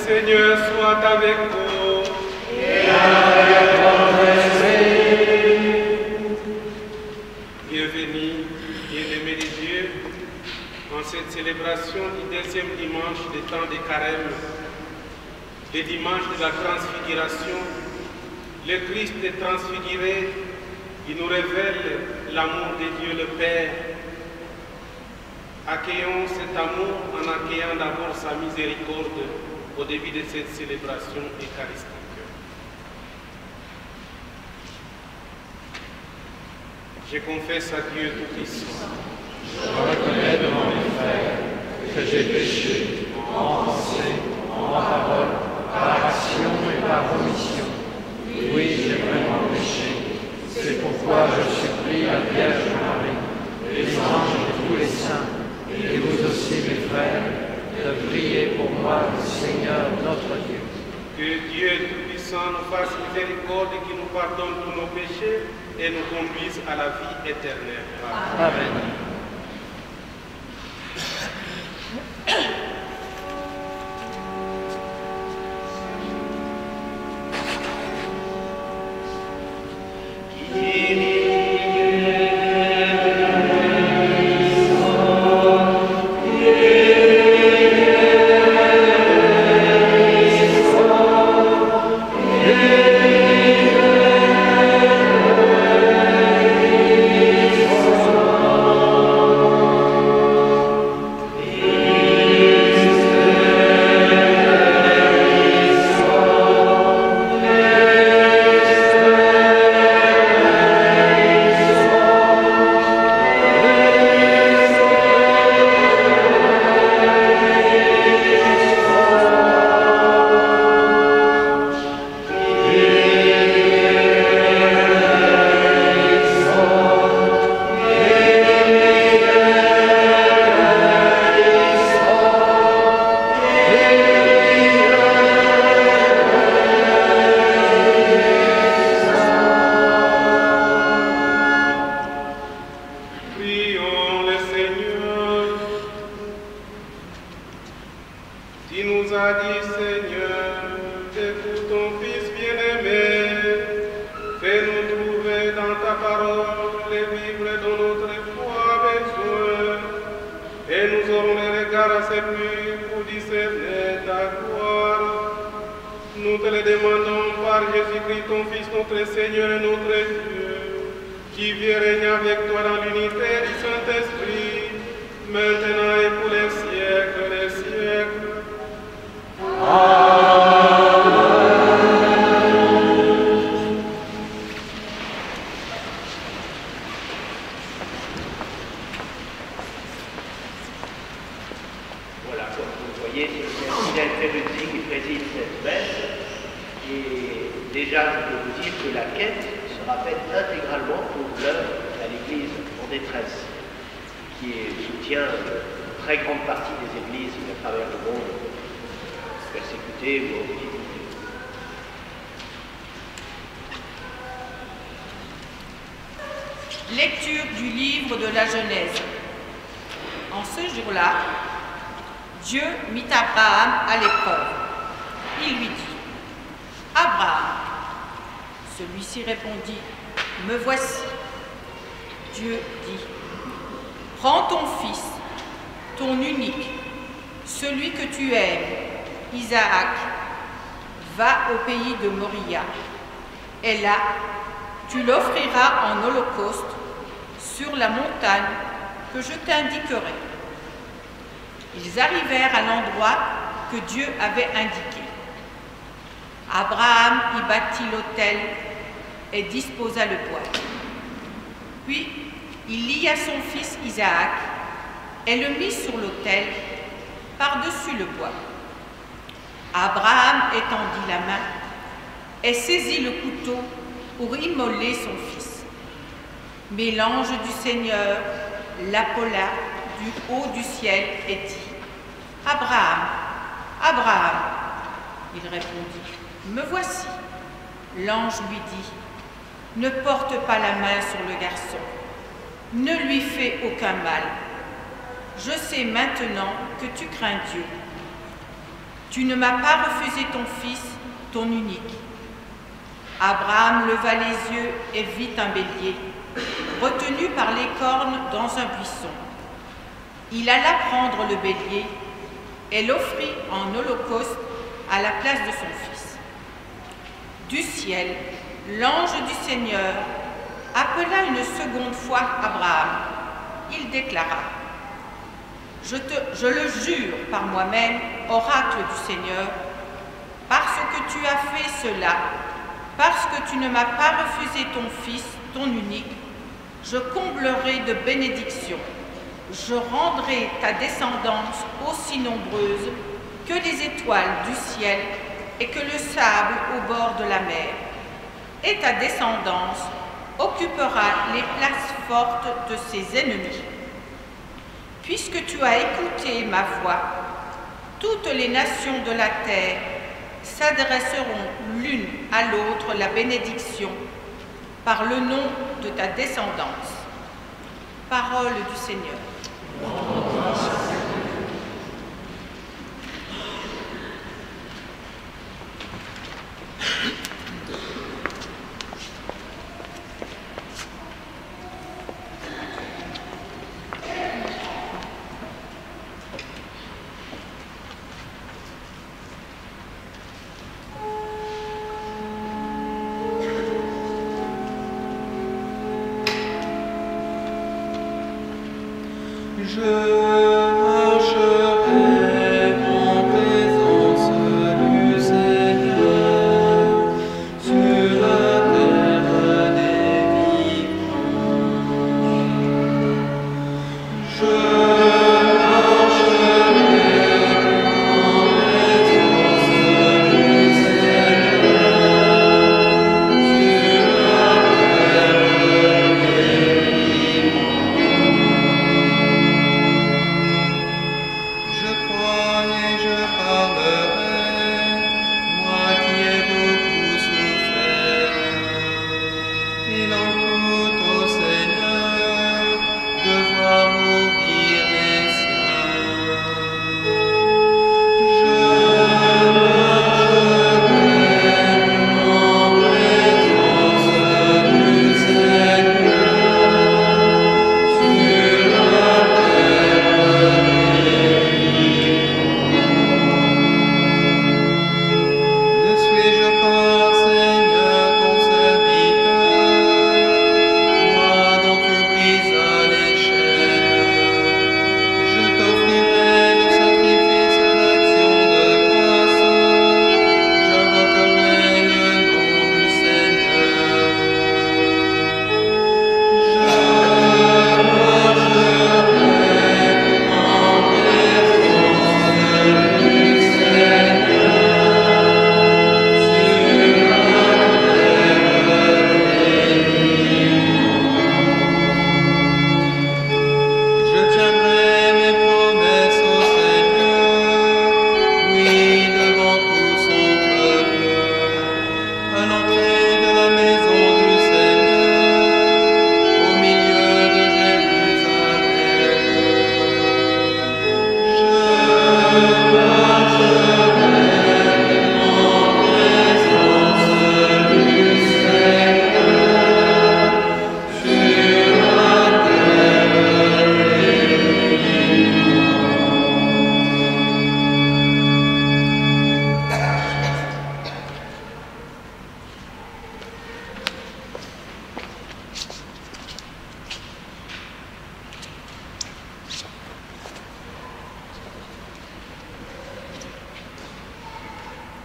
Seigneur soit avec vous. Et avec votre esprit. Bienvenue, bien-aimés de Dieu, en cette célébration du deuxième dimanche des temps des carême, le dimanche de la transfiguration. Le Christ est transfiguré, il nous révèle l'amour de Dieu le Père. Accueillons cet amour en accueillant d'abord sa miséricorde au début de cette célébration eucharistique. Je confesse à Dieu Tout-Puissant. Je reconnais devant mes frères que j'ai péché en pensée, en parole, par action et par omission. Oui, j'ai vraiment péché. C'est pourquoi je supplie la Vierge Marie, les anges et tous les saints, et vous aussi mes frères, de prier pour moi, le Seigneur notre Dieu. Que Dieu Tout-Puissant nous fasse miséricorde et qu'il nous pardonne tous nos péchés et nous conduise à la vie éternelle. Amen. Lecture du livre de la Genèse. En ce jour-là, Dieu mit Abraham à l'épreuve. Il lui dit, « Abraham !» Celui-ci répondit, « Me voici. » Dieu dit, « Prends ton fils, ton unique, celui que tu aimes, Isaac, va au pays de Moria, et là, tu l'offriras en holocauste sur la montagne que je t'indiquerai. » Ils arrivèrent à l'endroit que Dieu avait indiqué. Abraham y bâtit l'autel et disposa le bois. Puis, il lia son fils Isaac et le mit sur l'autel par-dessus le bois. Abraham étendit la main et saisit le couteau pour immoler son fils. Mais l'ange du Seigneur l'appela du haut du ciel et dit, « Abraham, Abraham !» Il répondit, « Me voici. » L'ange lui dit, « Ne porte pas la main sur le garçon, ne lui fais aucun mal. Je sais maintenant que tu crains Dieu. Tu ne m'as pas refusé ton fils, ton unique. » Abraham leva les yeux et vit un bélier, retenu par les cornes dans un buisson. Il alla prendre le bélier et l'offrit en holocauste à la place de son fils. Du ciel, l'ange du Seigneur appela une seconde fois Abraham. Il déclara: Je le jure par moi-même, oracle du Seigneur, parce que tu as fait cela, parce que tu ne m'as pas refusé ton fils, ton unique, je comblerai de bénédictions. Je rendrai ta descendance aussi nombreuse que les étoiles du ciel et que le sable au bord de la mer. Et ta descendance occupera les places fortes de ses ennemis. Puisque tu as écouté ma voix, toutes les nations de la terre s'adresseront l'une à l'autre la bénédiction par le nom de ta descendance. Parole du Seigneur.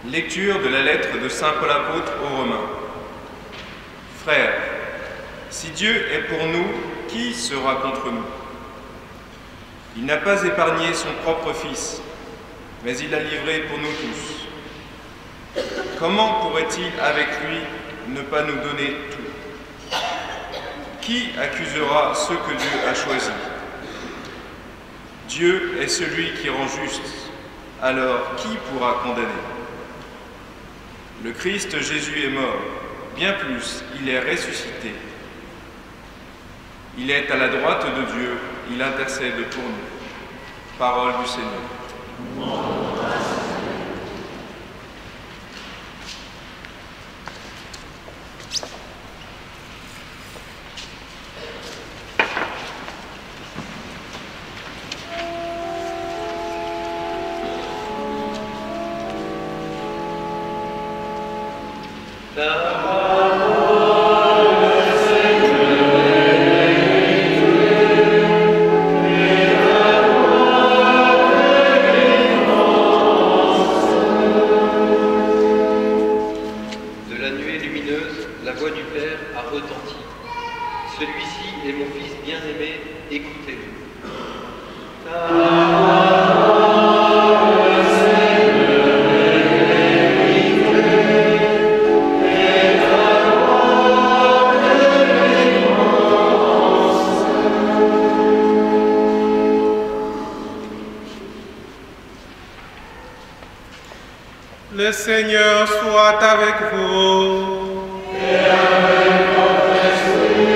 Lecture de la lettre de Saint Paul apôtre aux Romains. Frères, si Dieu est pour nous, qui sera contre nous? Il n'a pas épargné son propre Fils, mais il l'a livré pour nous tous. Comment pourrait-il avec lui ne pas nous donner tout? Qui accusera ceux que Dieu a choisis? Dieu est celui qui rend juste, alors qui pourra condamner? Le Christ Jésus est mort, bien plus, il est ressuscité. Il est à la droite de Dieu, il intercède pour nous. Parole du Seigneur. la voix du Père a retenti. Celui-ci est mon Fils bien-aimé, écoutez-le. Le Seigneur soit avec vous. Et avec votre esprit.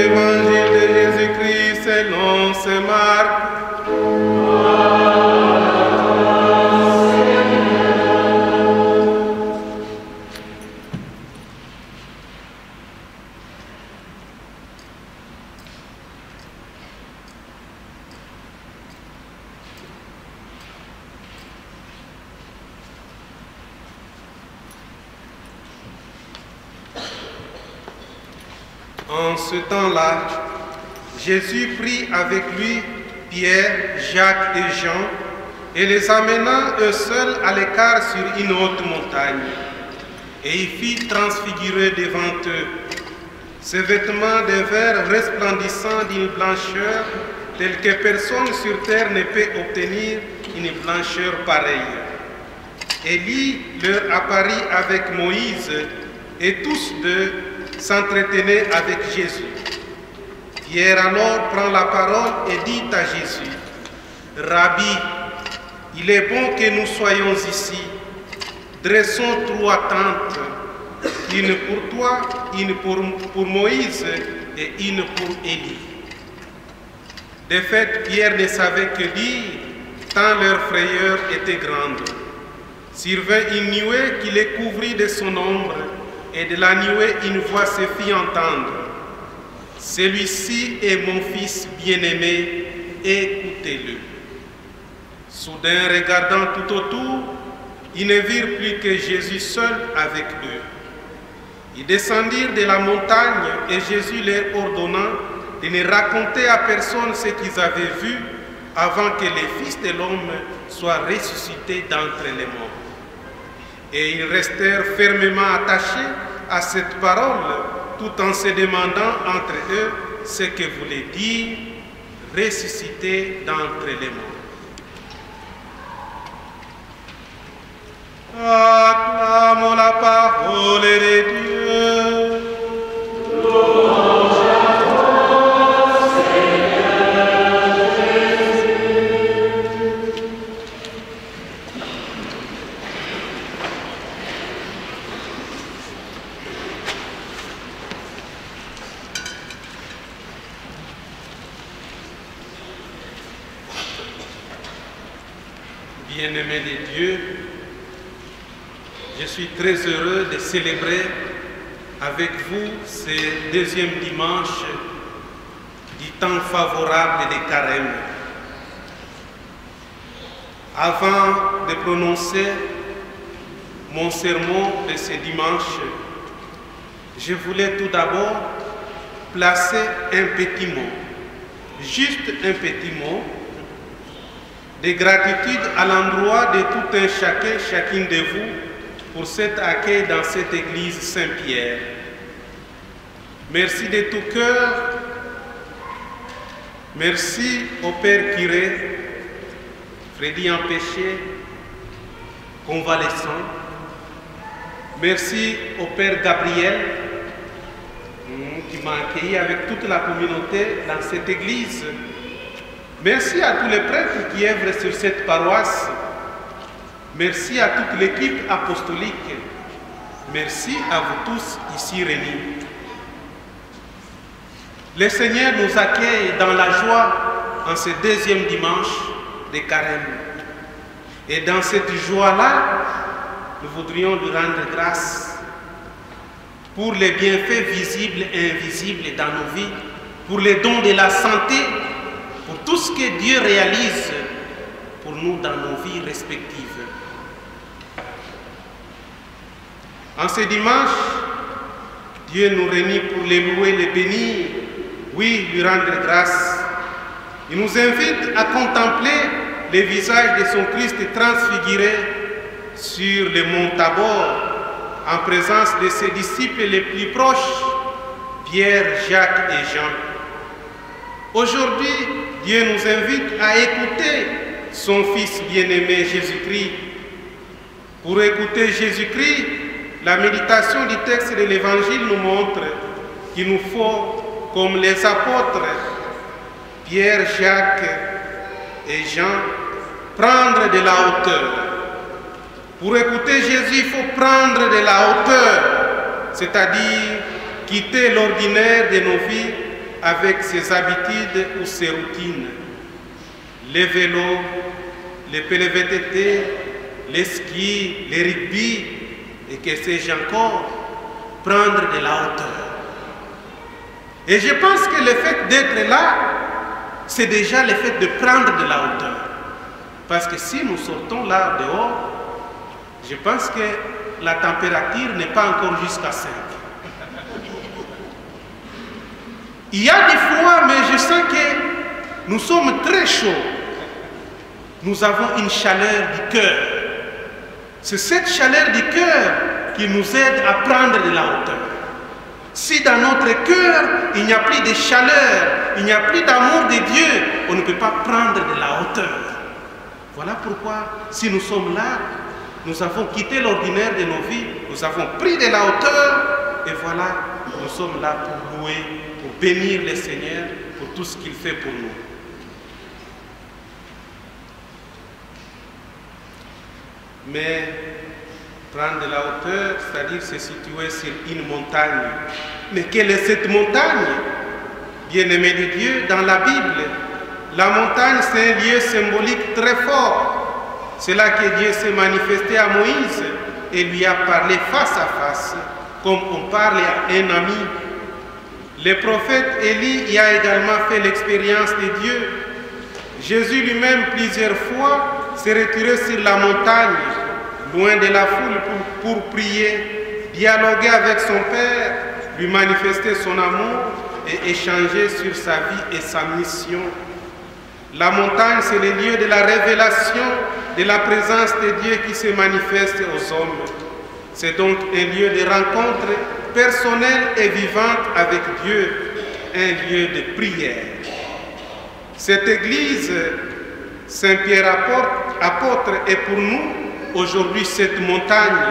Évangile de Jésus-Christ selon saint Marc. En ce temps-là, Jésus prit avec lui Pierre, Jacques et Jean et les amena eux seuls à l'écart sur une haute montagne. Et il fit transfigurer devant eux ses vêtements d'un vert resplendissant d'une blancheur telle que personne sur terre ne peut obtenir une blancheur pareille. Élie leur apparut avec Moïse et tous deux s'entretenaient avec Jésus. Pierre alors prend la parole et dit à Jésus, « Rabbi, il est bon que nous soyons ici. Dressons 3 tentes, une pour toi, une pour Moïse et une pour Élie. » De fait, Pierre ne savait que dire, tant leur frayeur était grande. Survint une nuée qui les couvrit de son ombre, et de la nuée une voix se fit entendre. « Celui-ci est mon Fils bien-aimé, écoutez-le. » Soudain, regardant tout autour, ils ne virent plus que Jésus seul avec eux. Ils descendirent de la montagne et Jésus leur ordonna de ne raconter à personne ce qu'ils avaient vu avant que le Fils de l'homme soit ressuscité d'entre les morts. Et ils restèrent fermement attachés à cette parole, tout en se demandant entre eux ce que voulait dire « ressuscité d'entre les morts ». Acclamons la parole de Dieu. Louange à toi, Seigneur Jésus. Bien-aimés de Dieu, je suis très heureux de célébrer avec vous ce deuxième dimanche du temps favorable des carême. Avant de prononcer mon sermon de ce dimanche, je voulais tout d'abord placer un petit mot, juste un petit mot, de gratitude à l'endroit de tout un chacun, chacune de vous, pour cet accueil dans cette église Saint-Pierre. Merci de tout cœur. Merci au Père curé, Freddy empêché, convalescent. Merci au Père Gabriel, qui m'a accueilli avec toute la communauté dans cette église. Merci à tous les prêtres qui œuvrent sur cette paroisse. Merci à toute l'équipe apostolique. Merci à vous tous ici réunis. Le Seigneur nous accueille dans la joie en ce deuxième dimanche de carême. Et dans cette joie-là, nous voudrions lui rendre grâce pour les bienfaits visibles et invisibles dans nos vies, pour les dons de la santé, pour tout ce que Dieu réalise pour nous dans nos vies respectives. En ce dimanche, Dieu nous réunit pour les louer, les bénir, oui, lui rendre grâce. Il nous invite à contempler le visage de son Christ transfiguré sur le mont Tabor, en présence de ses disciples les plus proches, Pierre, Jacques et Jean. Aujourd'hui, Dieu nous invite à écouter son Fils bien-aimé Jésus-Christ. Pour écouter Jésus-Christ, la méditation du texte de l'Évangile nous montre qu'il nous faut, comme les apôtres, Pierre, Jacques et Jean, prendre de la hauteur. Pour écouter Jésus, il faut prendre de la hauteur, c'est-à-dire quitter l'ordinaire de nos vies avec ses habitudes ou ses routines. Les vélos, les PLVTT, les skis, les rugby, et que sais-je encore, prendre de la hauteur. Et je pense que le fait d'être là, c'est déjà le fait de prendre de la hauteur. Parce que si nous sortons là dehors, je pense que la température n'est pas encore jusqu'à 5. Il y a des fois, mais je sens que nous sommes très chauds. Nous avons une chaleur du cœur. C'est cette chaleur du cœur qui nous aide à prendre de la hauteur. Si dans notre cœur, il n'y a plus de chaleur, il n'y a plus d'amour de Dieu, on ne peut pas prendre de la hauteur. Voilà pourquoi, si nous sommes là, nous avons quitté l'ordinaire de nos vies, nous avons pris de la hauteur, et voilà, nous sommes là pour louer, pour bénir le Seigneur, pour tout ce qu'il fait pour nous. Mais prendre de la hauteur, c'est-à-dire se situer sur une montagne. Mais quelle est cette montagne? Bien-aimé de Dieu, dans la Bible, la montagne c'est un lieu symbolique très fort. C'est là que Dieu s'est manifesté à Moïse et lui a parlé face à face, comme on parle à un ami. Le prophète Élie y a également fait l'expérience de Dieu. Jésus lui-même, plusieurs fois, s'est retiré sur la montagne, loin de la foule, pour prier, dialoguer avec son Père, lui manifester son amour et échanger sur sa vie et sa mission. La montagne, c'est le lieu de la révélation de la présence de Dieu qui se manifeste aux hommes. C'est donc un lieu de rencontre personnelle et vivante avec Dieu, un lieu de prière. Cette église, Saint-Pierre apôtre, est pour nous aujourd'hui cette montagne,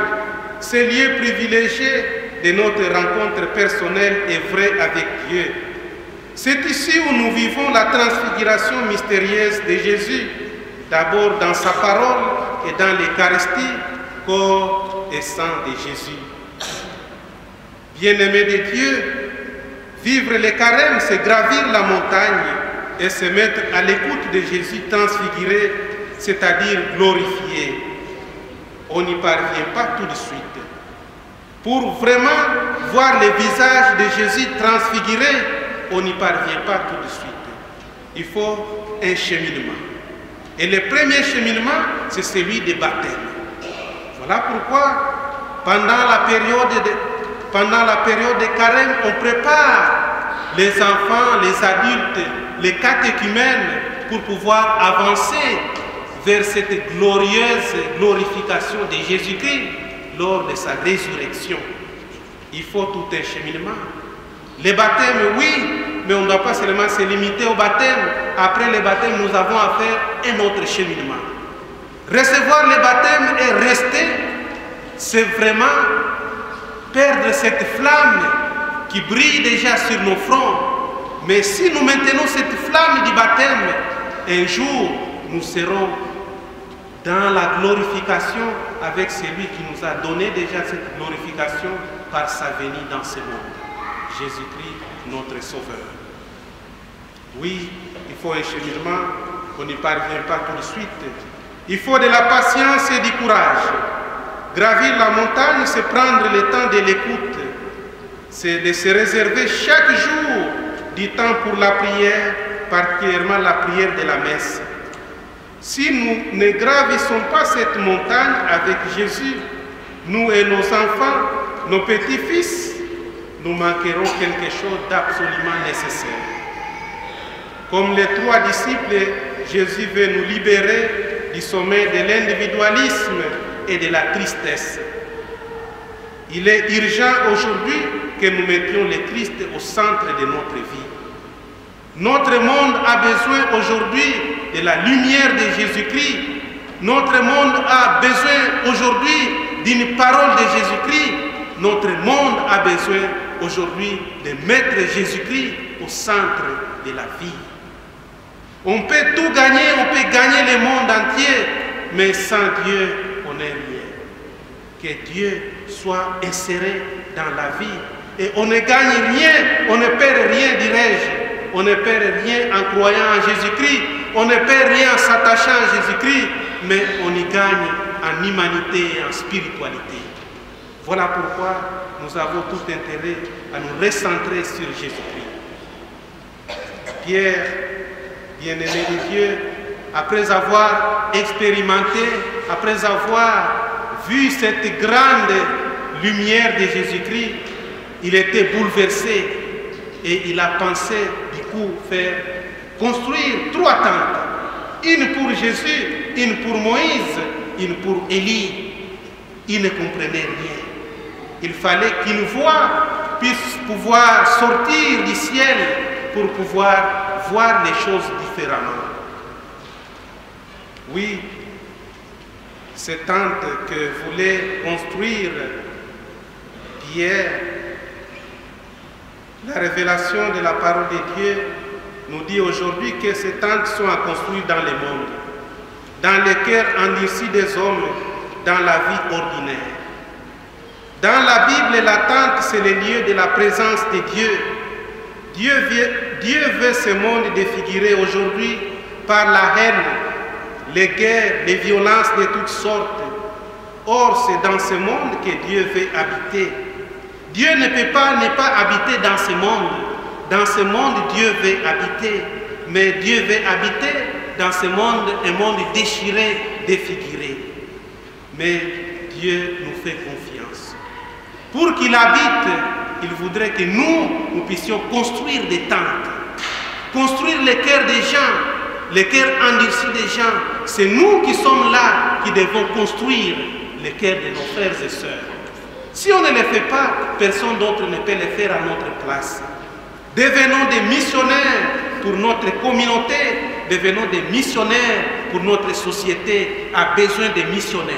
ce lieu privilégié de notre rencontre personnelle et vraie avec Dieu. C'est ici où nous vivons la transfiguration mystérieuse de Jésus, d'abord dans sa parole et dans l'Eucharistie, corps et sang de Jésus. Bien-aimés de Dieu, vivre le carême, c'est gravir la montagne et se mettre à l'écoute de Jésus transfiguré, c'est-à-dire glorifié. On n'y parvient pas tout de suite. Pour vraiment voir le visage de Jésus transfiguré, on n'y parvient pas tout de suite. Il faut un cheminement. Et le premier cheminement, c'est celui des baptêmes. Voilà pourquoi, pendant la période de carême, on prépare les enfants, les adultes, les catéchumènes pour pouvoir avancer vers cette glorieuse glorification de Jésus-Christ lors de sa résurrection. Il faut tout un cheminement. Les baptêmes, oui, mais on ne doit pas seulement se limiter au baptême. Après le baptême, nous avons à faire un autre cheminement. Recevoir le baptême et rester, c'est vraiment perdre cette flamme qui brille déjà sur nos fronts. Mais si nous maintenons cette flamme du baptême, un jour, nous serons dans la glorification avec celui qui nous a donné déjà cette glorification par sa venue dans ce monde. Jésus-Christ, notre Sauveur. Oui, il faut un cheminement, on n'y parvient pas tout de suite. Il faut de la patience et du courage. Gravir la montagne, c'est prendre le temps de l'écoute. C'est de se réserver chaque jour du temps pour la prière, particulièrement la prière de la messe. Si nous ne gravissons pas cette montagne avec Jésus, nous et nos enfants, nos petits-fils, nous manquerons quelque chose d'absolument nécessaire. Comme les 3 disciples, Jésus veut nous libérer du sommet de l'individualisme et de la tristesse. Il est urgent aujourd'hui que nous mettions le Christ au centre de notre vie. Notre monde a besoin aujourd'hui de la lumière de Jésus-Christ. Notre monde a besoin aujourd'hui d'une parole de Jésus-Christ. Notre monde a besoin aujourd'hui de mettre Jésus-Christ au centre de la vie. On peut tout gagner, on peut gagner le monde entier, mais sans Dieu, on n'est rien. Que Dieu soit inséré dans la vie. Et on ne gagne rien, on ne perd rien, dirais-je. On ne perd rien en croyant en Jésus-Christ, on ne perd rien en s'attachant à Jésus-Christ, mais on y gagne en humanité et en spiritualité. Voilà pourquoi nous avons tout intérêt à nous recentrer sur Jésus-Christ. Pierre, bien-aimé de Dieu, après avoir expérimenté, après avoir vu cette grande lumière de Jésus-Christ, il était bouleversé et il a pensé du coup faire construire 3 tentes. Une pour Jésus, une pour Moïse, une pour Élie. Il ne comprenait rien. Il fallait qu'une voix puisse pouvoir sortir du ciel pour pouvoir voir les choses différemment. Oui, ces tentes que voulait construire Pierre, la révélation de la parole de Dieu nous dit aujourd'hui que ces tentes sont à construire dans le monde, dans le cœur endurci des hommes, dans la vie ordinaire. Dans la Bible, la tente, c'est le lieu de la présence de Dieu. Dieu veut ce monde défiguré aujourd'hui par la haine, les guerres, les violences de toutes sortes. Or, c'est dans ce monde que Dieu veut habiter. Dieu ne peut pas ne pas habiter dans ce monde. Dans ce monde, Dieu veut habiter. Mais Dieu veut habiter dans ce monde, un monde déchiré, défiguré. Mais Dieu nous fait confiance. Pour qu'il habite, il voudrait que nous puissions construire des tentes. Construire les cœurs des gens, les cœurs endurcis des gens. C'est nous qui sommes là, qui devons construire les cœurs de nos frères et sœurs. Si on ne le fait pas, personne d'autre ne peut le faire à notre place. Devenons des missionnaires pour notre communauté, devenons des missionnaires pour notre société, a besoin de missionnaires.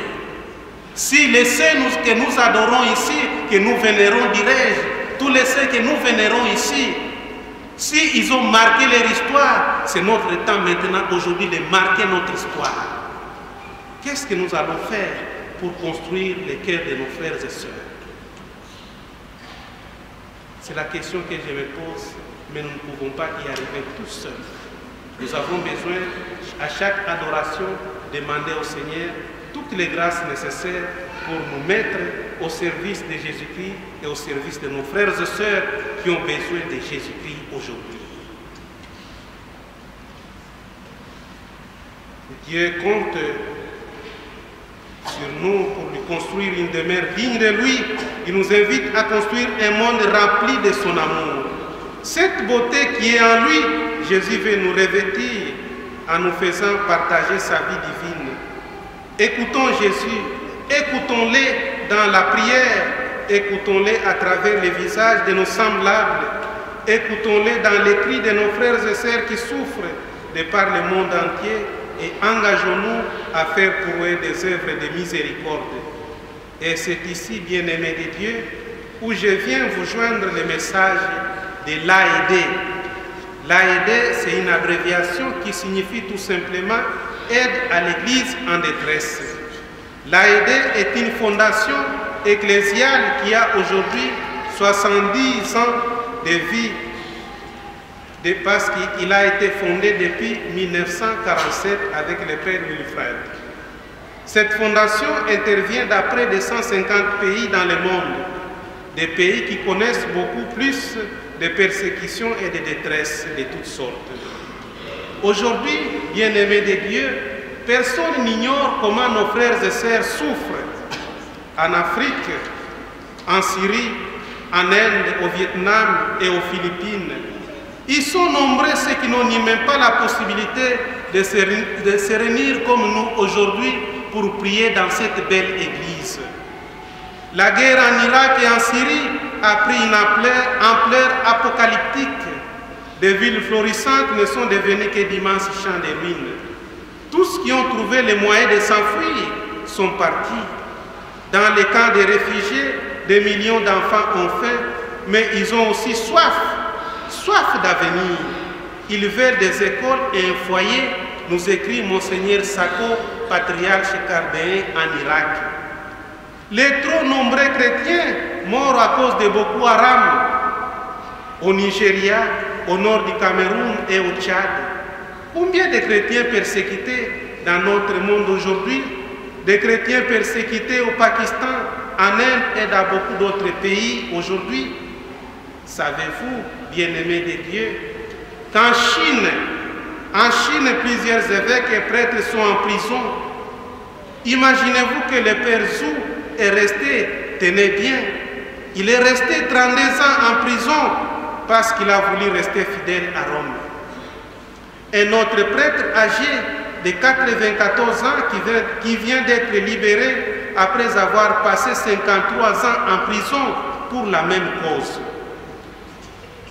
Si les saints que nous adorons ici, que nous vénérons, dirais-je, tous les saints que nous vénérons ici, si ils ont marqué leur histoire, c'est notre temps maintenant, aujourd'hui, de marquer notre histoire. Qu'est-ce que nous allons faire pour construire les cœurs de nos frères et sœurs? C'est la question que je me pose, mais nous ne pouvons pas y arriver tout seuls. Nous avons besoin, à chaque adoration, de demander au Seigneur toutes les grâces nécessaires pour nous mettre au service de Jésus-Christ et au service de nos frères et sœurs qui ont besoin de Jésus-Christ aujourd'hui. Dieu compte sur nous pour lui construire une demeure digne de lui. Il nous invite à construire un monde rempli de son amour. Cette beauté qui est en lui, Jésus veut nous revêtir en nous faisant partager sa vie divine. Écoutons Jésus, écoutons-le dans la prière, écoutons-le à travers les visages de nos semblables, écoutons-le dans les cris de nos frères et sœurs qui souffrent de par le monde entier et engageons-nous à faire pour eux des œuvres de miséricorde. Et c'est ici, bien-aimés de Dieu, où je viens vous joindre le message de l'AED. L'AED, c'est une abréviation qui signifie tout simplement aide à l'Église en détresse. L'AED est une fondation ecclésiale qui a aujourd'hui 70 ans de vie, parce qu'il a été fondé depuis 1947 avec le Père Wilfred. Cette fondation intervient dans près de 150 pays dans le monde, des pays qui connaissent beaucoup plus de persécutions et de détresse de toutes sortes. Aujourd'hui, bien-aimés de Dieu, personne n'ignore comment nos frères et sœurs souffrent en Afrique, en Syrie, en Inde, au Vietnam et aux Philippines. Ils sont nombreux ceux qui n'ont ni même pas la possibilité de se réunir comme nous aujourd'hui pour prier dans cette belle église. La guerre en Irak et en Syrie a pris une ampleur apocalyptique. Des villes florissantes ne sont devenues que d'immenses champs de ruines. Tous qui ont trouvé les moyens de s'enfuir sont partis. Dans les camps des réfugiés, des millions d'enfants ont faim, mais ils ont aussi soif d'avenir. Ils veulent des écoles et un foyer, nous écrit Monseigneur Sako, patriarche cardéen en Irak. Les trop nombreux chrétiens morts à cause de Boko Haram au Nigeria, au nord du Cameroun et au Tchad. Combien de chrétiens persécutés dans notre monde aujourd'hui? Des chrétiens persécutés au Pakistan, en Inde et dans beaucoup d'autres pays aujourd'hui. Savez-vous, bien-aimés de Dieu, qu'en Chine, plusieurs évêques et prêtres sont en prison. Imaginez-vous que le père Zhou est resté, tenez bien, il est resté 32 ans en prison parce qu'il a voulu rester fidèle à Rome. Un autre prêtre âgé de 94 ans qui vient d'être libéré après avoir passé 53 ans en prison pour la même cause.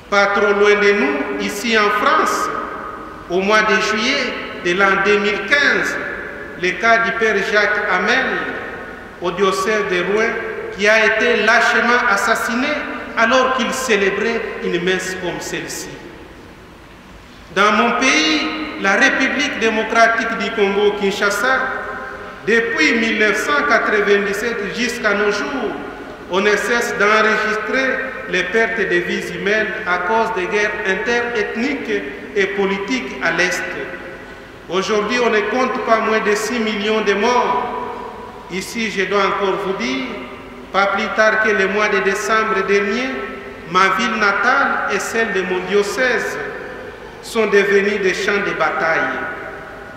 Pas trop loin de nous, ici en France, au mois de juillet de l'an 2015, le cas du père Jacques Hamel, au diocèse de Rouen, qui a été lâchement assassiné alors qu'il célébrait une messe comme celle-ci. Dans mon pays, la République démocratique du Congo, Kinshasa, depuis 1997 jusqu'à nos jours, on ne cesse d'enregistrer les pertes de vies humaines à cause des guerres interethniques et politiques à l'Est. Aujourd'hui, on ne compte pas moins de 6 millions de morts. Ici, je dois encore vous dire, pas plus tard que le mois de décembre dernier, ma ville natale et celle de mon diocèse sont devenus des champs de bataille.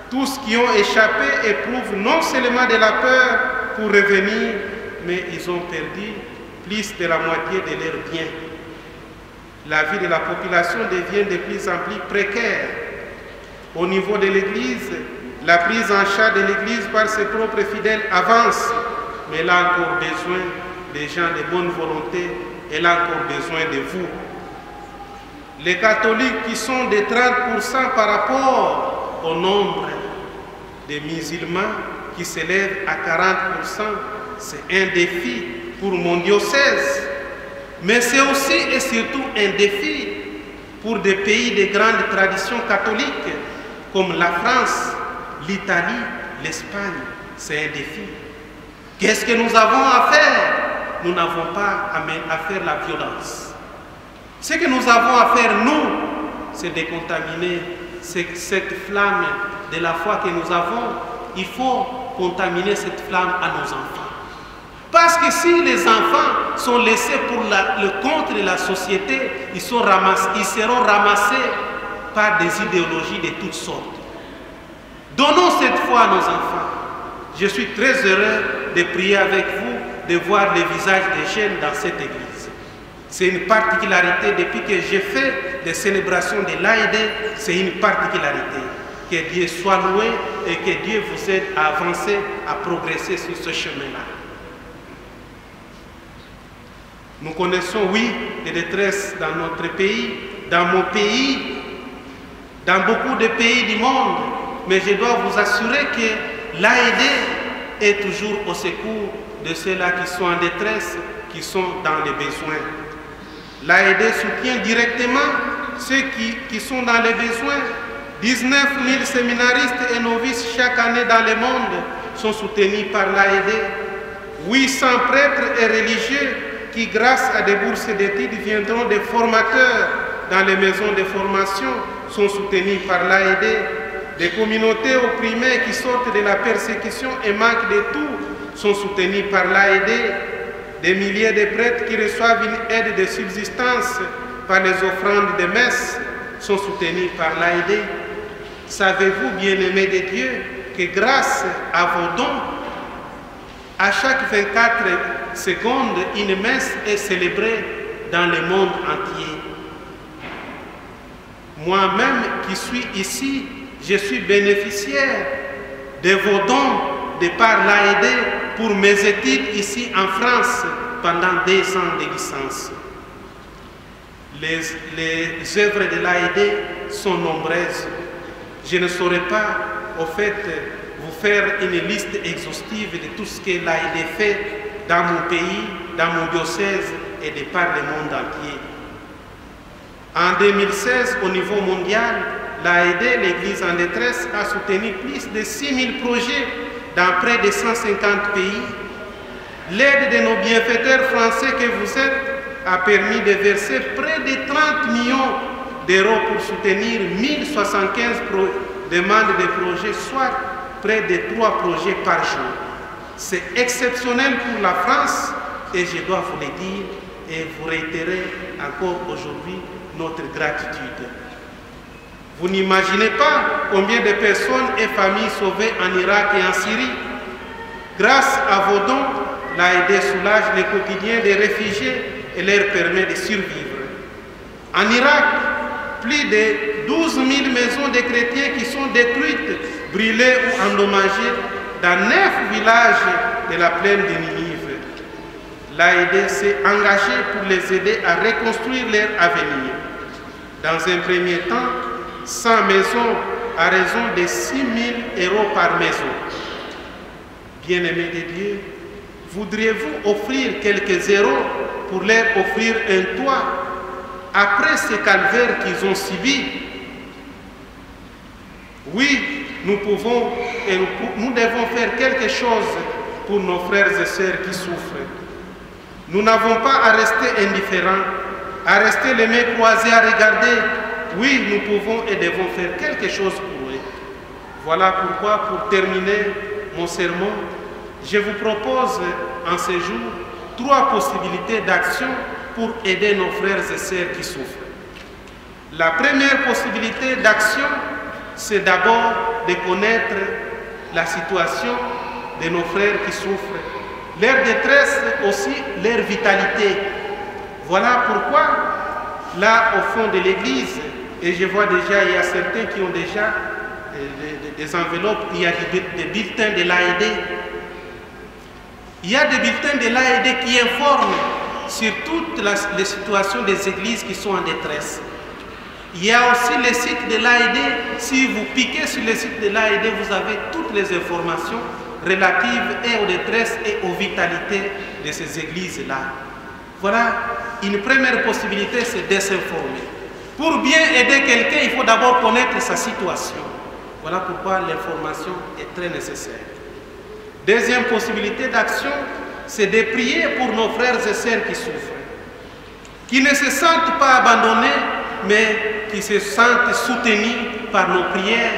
Tous qui ont échappé éprouvent non seulement de la peur pour revenir, mais ils ont perdu plus de la moitié de leurs biens. La vie de la population devient de plus en plus précaire. Au niveau de l'Église, la prise en charge de l'Église par ses propres fidèles avance, mais elle a encore besoin des gens de bonne volonté, elle a encore besoin de vous. Les catholiques qui sont de 30% par rapport au nombre des musulmans qui s'élèvent à 40%, c'est un défi pour mon diocèse. Mais c'est aussi et surtout un défi pour des pays de grande tradition catholique comme la France, l'Italie, l'Espagne. C'est un défi. Qu'est-ce que nous avons à faire? Nous n'avons pas à faire la violence. Ce que nous avons à faire, nous, c'est de contaminer cette flamme de la foi que nous avons. Il faut contaminer cette flamme à nos enfants. Parce que si les enfants sont laissés pour le compte de la société, ils seront ramassés par des idéologies de toutes sortes. Donnons cette foi à nos enfants. Je suis très heureux de prier avec vous, de voir les visages des jeunes dans cette église. C'est une particularité, depuis que j'ai fait des célébrations de l'AED, c'est une particularité. Que Dieu soit loué et que Dieu vous aide à avancer, à progresser sur ce chemin-là. Nous connaissons, oui, les détresses dans notre pays, dans mon pays, dans beaucoup de pays du monde, mais je dois vous assurer que l'AED est toujours au secours de ceux-là qui sont en détresse, qui sont dans les besoins. L'AED soutient directement ceux qui sont dans les besoins. 19 000 séminaristes et novices chaque année dans le monde sont soutenus par l'AED. 800 prêtres et religieux qui, grâce à des bourses d'études, viendront des formateurs dans les maisons de formation, sont soutenus par l'AED. Des communautés opprimées qui sortent de la persécution et manquent de tout sont soutenues par l'AED. Des milliers de prêtres qui reçoivent une aide de subsistance par les offrandes de messe sont soutenus par l'AED. Savez-vous, bien-aimés de Dieu, que grâce à vos dons, à chaque 24 secondes, une messe est célébrée dans le monde entier. Moi-même qui suis ici, je suis bénéficiaire de vos dons de par l'AED pour mes études ici en France pendant 2 ans de licence. Les œuvres de l'AED sont nombreuses. Je ne saurais pas, au fait, vous faire une liste exhaustive de tout ce que l'AED fait dans mon pays, dans mon diocèse et de par le monde entier. En 2016, au niveau mondial, l'AED, l'Église en détresse, a soutenu plus de 6000 projets dans près de 150 pays. L'aide de nos bienfaiteurs français que vous êtes a permis de verser près de 30 millions d'euros pour soutenir 1075 demandes de projets, soit près de 3 projets par jour. C'est exceptionnel pour la France et je dois vous le dire et vous réitérer encore aujourd'hui notre gratitude. Vous n'imaginez pas combien de personnes et familles sauvées en Irak et en Syrie. Grâce à vos dons, l'AED soulage le quotidien des réfugiés et leur permet de survivre. En Irak, plus de 12 000 maisons de chrétiens qui sont détruites, brûlées ou endommagées dans 9 villages de la plaine de Ninive. L'AED s'est engagée pour les aider à reconstruire leur avenir. Dans un premier temps, 100 maisons à raison de 6 000 € par maison. Bien-aimés de Dieu, voudriez-vous offrir quelques euros pour leur offrir un toit après ce calvaire qu'ils ont subi? Oui, nous pouvons et nous devons faire quelque chose pour nos frères et sœurs qui souffrent. Nous n'avons pas à rester indifférents, à rester les mains croisées à regarder. Oui, nous pouvons et devons faire quelque chose pour eux. Voilà pourquoi, pour terminer mon sermon, je vous propose en ce jour 3 possibilités d'action pour aider nos frères et sœurs qui souffrent. La première possibilité d'action, c'est d'abord de connaître la situation de nos frères qui souffrent, leur détresse aussi, leur vitalité. Voilà pourquoi, là au fond de l'église, et je vois déjà, il y a certains qui ont déjà des enveloppes, il y a des bulletins de l'AED. Il y a des bulletins de l'AED qui informent sur toutes les situations des églises qui sont en détresse. Il y a aussi le site de l'AED. Si vous piquez sur le site de l'AED, vous avez toutes les informations relatives et aux détresses et aux vitalités de ces églises-là. Voilà, une première possibilité, c'est de s'informer. Pour bien aider quelqu'un, il faut d'abord connaître sa situation. Voilà pourquoi l'information est très nécessaire. Deuxième possibilité d'action, c'est de prier pour nos frères et sœurs qui souffrent, qui ne se sentent pas abandonnés, mais qui se sentent soutenus par nos prières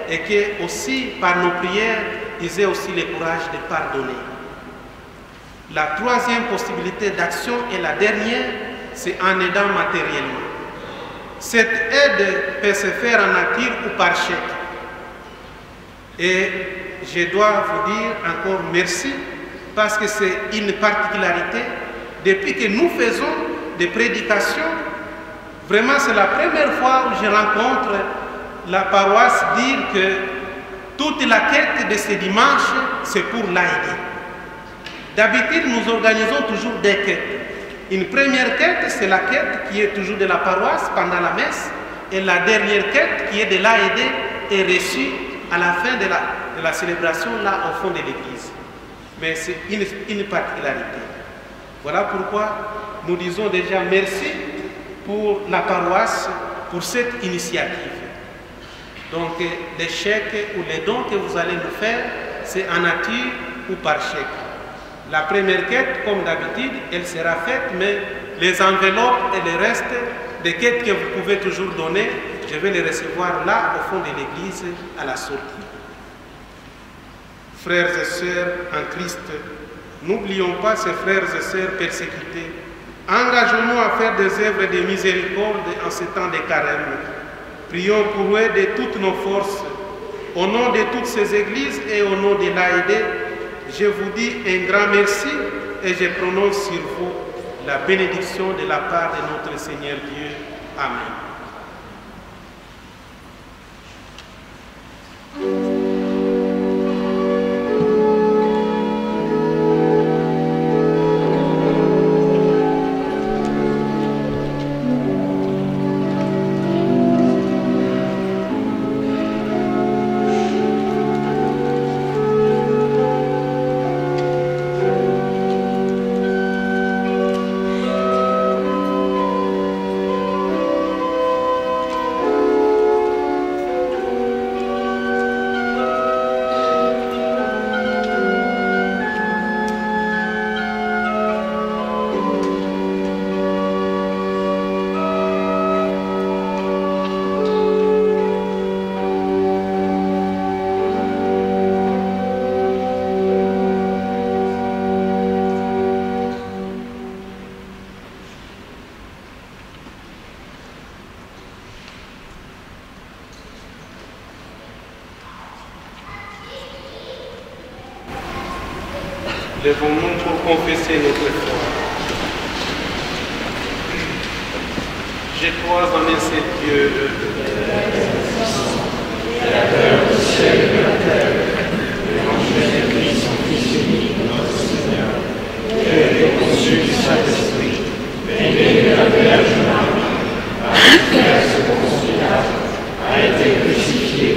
et qui aussi, par nos prières, ils aient aussi le courage de pardonner. La troisième possibilité d'action et la dernière, c'est en aidant matériellement. Cette aide peut se faire en nature ou par chèque. Et je dois vous dire encore merci parce que c'est une particularité. Depuis que nous faisons des prédications, vraiment c'est la première fois où je rencontre la paroisse dire que toute la quête de ce dimanche, c'est pour l'AED. D'habitude, nous organisons toujours des quêtes. Une première quête, c'est la quête qui est toujours de la paroisse pendant la messe. Et la dernière quête, qui est de l'AED, est reçue à la fin de la célébration, là, au fond de l'église. Mais c'est une particularité. Voilà pourquoi nous disons déjà merci pour la paroisse, pour cette initiative. Donc, les chèques ou les dons que vous allez nous faire, c'est en nature ou par chèque. La première quête, comme d'habitude, elle sera faite, mais les enveloppes et le reste des quêtes que vous pouvez toujours donner, je vais les recevoir là, au fond de l'église, à la sortie. Frères et sœurs en Christ, n'oublions pas ces frères et sœurs persécutés. Engageons-nous à faire des œuvres de miséricorde en ce temps de carême. Prions pour eux de toutes nos forces. Au nom de toutes ces églises et au nom de l'AED, je vous dis un grand merci et je prononce sur vous la bénédiction de la part de notre Seigneur Dieu. Amen. Levons-nous pour confesser notre foi. Je crois en un seul Dieu, Créateur du ciel et de la terre, et en Jésus-Christ, son Fils unique, notre Seigneur, qui a été conçu du Saint-Esprit, né de la Vierge Marie, a été à ce Ponce Pilate, a été crucifié,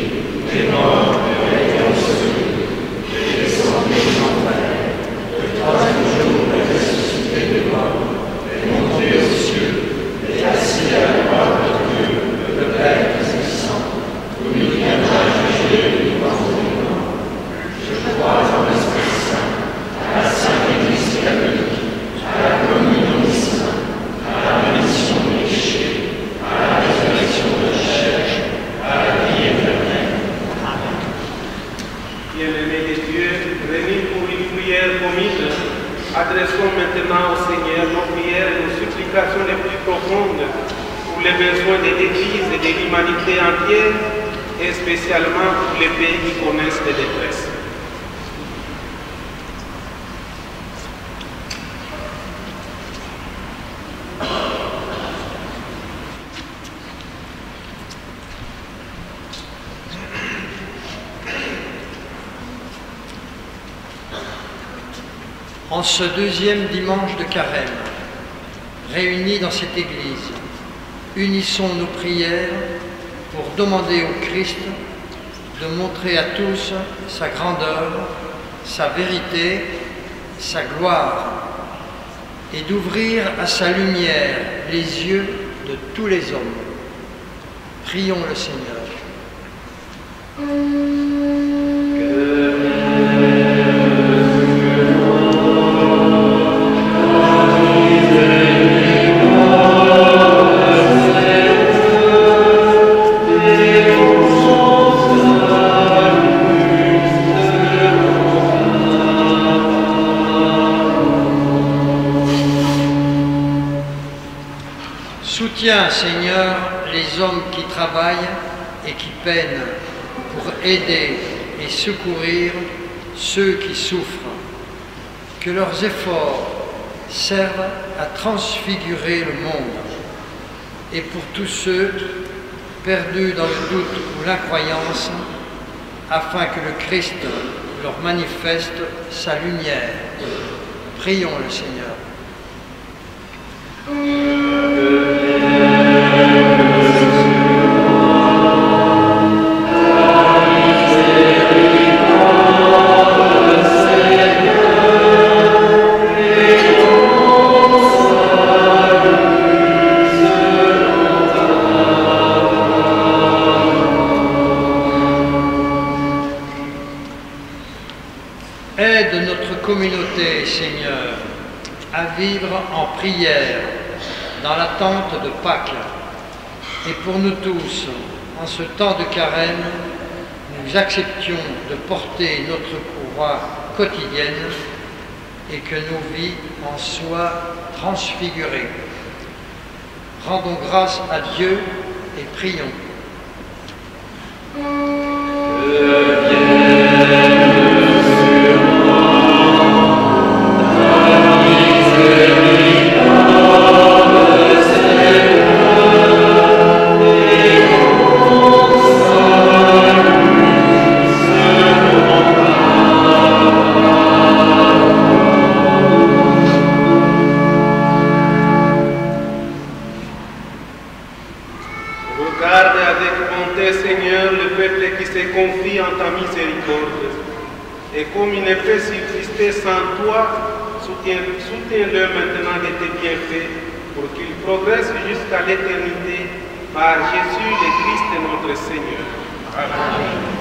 est mort, a été enseveli, est descendu aux enfers, le troisième jour est ressuscité des morts, est monté aux cieux, est assis à la droite de Dieu, le Père Tout-Puissant. Il viendra juger les vivants et les morts. Je crois en l'Esprit Saint, à la Sainte Église catholique, à la communion des saints, à la rémission des péchés, à la résurrection de la chair, à la vie éternelle. Amen. bien-aimés de Dieu, réunis pour une prière commune, adressons maintenant au Seigneur nos prières et nos supplications les plus profondes pour les besoins de l'Église et de l'humanité entière, et spécialement pour les pays qui connaissent des détresses. En ce deuxième dimanche de Carême, réunis dans cette Église, unissons nos prières pour demander au Christ de montrer à tous sa grandeur, sa vérité, sa gloire, et d'ouvrir à sa lumière les yeux de tous les hommes. Prions le Seigneur. Soutiens, Seigneur, les hommes qui travaillent et qui peinent pour aider et secourir ceux qui souffrent. Que leurs efforts servent à transfigurer le monde. Et pour tous ceux perdus dans le doute ou l'incroyance, afin que le Christ leur manifeste sa lumière. Prions le Seigneur. Aide notre communauté, Seigneur, à vivre en prière dans l'attente de Pâques. Et pour nous tous, en ce temps de carême, nous acceptions de porter notre croix quotidienne et que nos vies en soient transfigurées. Rendons grâce à Dieu et prions. Regarde avec bonté, Seigneur, le peuple qui se confie en ta miséricorde. Et comme il ne peut subsister sans toi, soutiens-le maintenant de tes bienfaits pour qu'il progresse jusqu'à l'éternité par Jésus le Christ notre Seigneur. Amen.